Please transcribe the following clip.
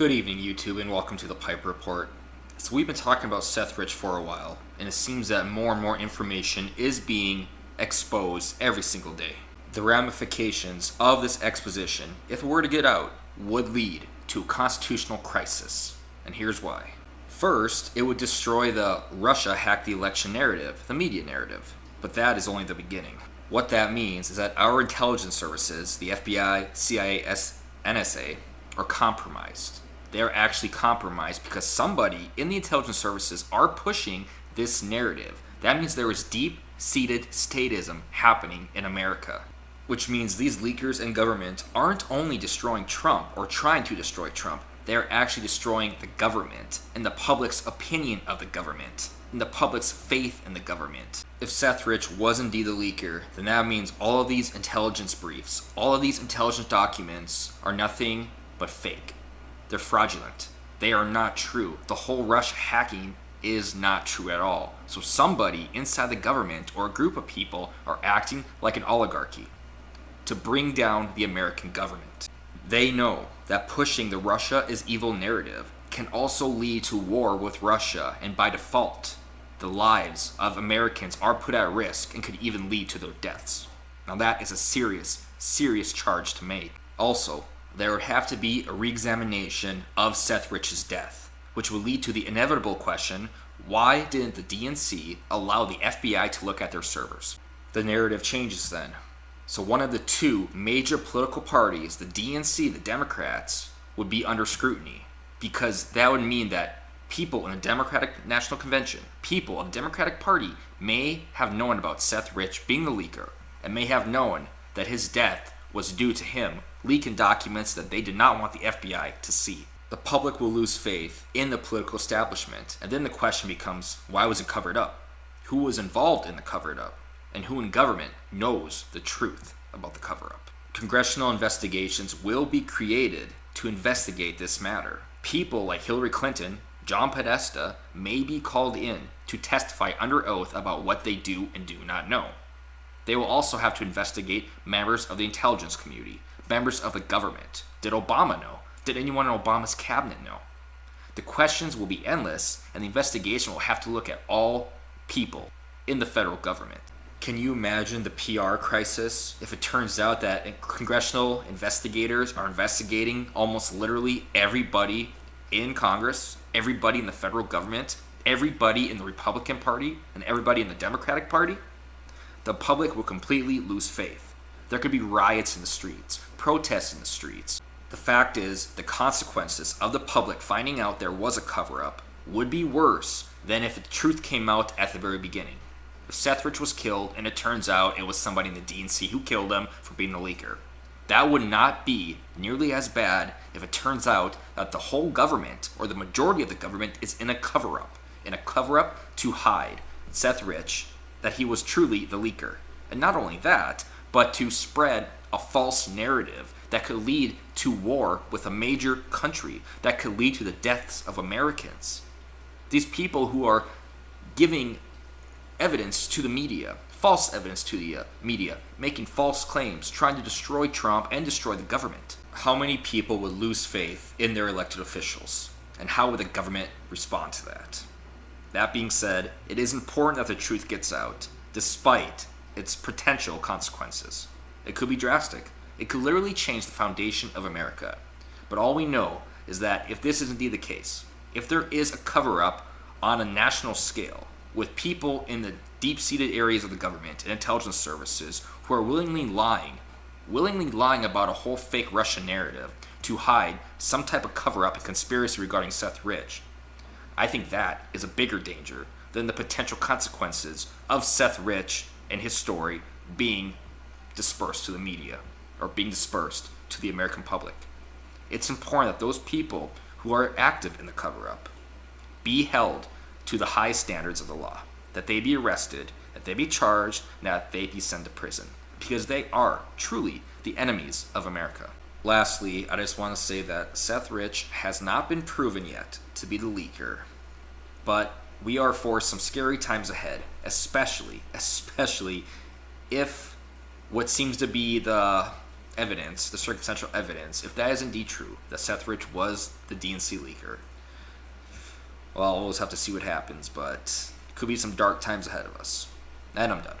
Good evening, YouTube, and welcome to the Pipe Report. So we've been talking about Seth Rich for a while, and it seems that more and more information is being exposed every single day. The ramifications of this exposition, if it were to get out, would lead to a constitutional crisis. And here's why. First, it would destroy the Russia hacked the election narrative, the media narrative. But that is only the beginning. What that means is that our intelligence services, the FBI, CIA, NSA, are compromised. They are actually compromised because somebody in the intelligence services are pushing this narrative. That means there is deep-seated statism happening in America, which means these leakers and government aren't only destroying Trump or trying to destroy Trump, they are actually destroying the government and the public's opinion of the government and the public's faith in the government. If Seth Rich was indeed the leaker, then that means all of these intelligence briefs, all of these intelligence documents are nothing but fake. They're fraudulent. They are not true. The whole Russia hacking is not true at all. So somebody inside the government or a group of people are acting like an oligarchy to bring down the American government. They know that pushing the Russia is evil narrative can also lead to war with Russia, and by default, the lives of Americans are put at risk and could even lead to their deaths. Now that is a serious, serious charge to make. Also, there would have to be a re-examination of Seth Rich's death, which would lead to the inevitable question, why didn't the DNC allow the FBI to look at their servers? The narrative changes then. So one of the two major political parties, the DNC, the Democrats, would be under scrutiny, because that would mean that people in the Democratic National Convention, people of the Democratic Party, may have known about Seth Rich being the leaker, and may have known that his death was due to him leaking documents that they did not want the FBI to see. The public will lose faith in the political establishment, and then the question becomes, why was it covered up? Who was involved in the cover-up? And who in government knows the truth about the cover-up? Congressional investigations will be created to investigate this matter. People like Hillary Clinton, John Podesta, may be called in to testify under oath about what they do and do not know. They will also have to investigate members of the intelligence community, members of the government. Did Obama know? Did anyone in Obama's cabinet know? The questions will be endless, and the investigation will have to look at all people in the federal government. Can you imagine the PR crisis if it turns out that congressional investigators are investigating almost literally everybody in Congress, everybody in the federal government, everybody in the Republican Party, and everybody in the Democratic Party? The public will completely lose faith. There could be riots in the streets, protests in the streets. The fact is, the consequences of the public finding out there was a cover-up would be worse than if the truth came out at the very beginning. If Seth Rich was killed and it turns out it was somebody in the DNC who killed him for being a leaker, that would not be nearly as bad if it turns out that the whole government, or the majority of the government, is in a cover-up to hide Seth Rich, that he was truly the leaker. And not only that, but to spread a false narrative that could lead to war with a major country, that could lead to the deaths of Americans. These people who are giving evidence to the media, false evidence to the media, making false claims, trying to destroy Trump and destroy the government. How many people would lose faith in their elected officials? And how would the government respond to that? That being said, it is important that the truth gets out, despite its potential consequences. It could be drastic. It could literally change the foundation of America. But all we know is that if this is indeed the case, if there is a cover-up on a national scale, with people in the deep-seated areas of the government and intelligence services who are willingly lying about a whole fake Russian narrative to hide some type of cover-up and conspiracy regarding Seth Rich, I think that is a bigger danger than the potential consequences of Seth Rich and his story being dispersed to the media, or being dispersed to the American public. It's important that those people who are active in the cover-up be held to the high standards of the law, that they be arrested, that they be charged, and that they be sent to prison, because they are truly the enemies of America. Lastly, I just want to say that Seth Rich has not been proven yet to be the leaker, but we are for some scary times ahead, especially if what seems to be the evidence, the circumstantial evidence, if that is indeed true, that Seth Rich was the DNC leaker, well, we'll just have to see what happens, but could be some dark times ahead of us. And I'm done.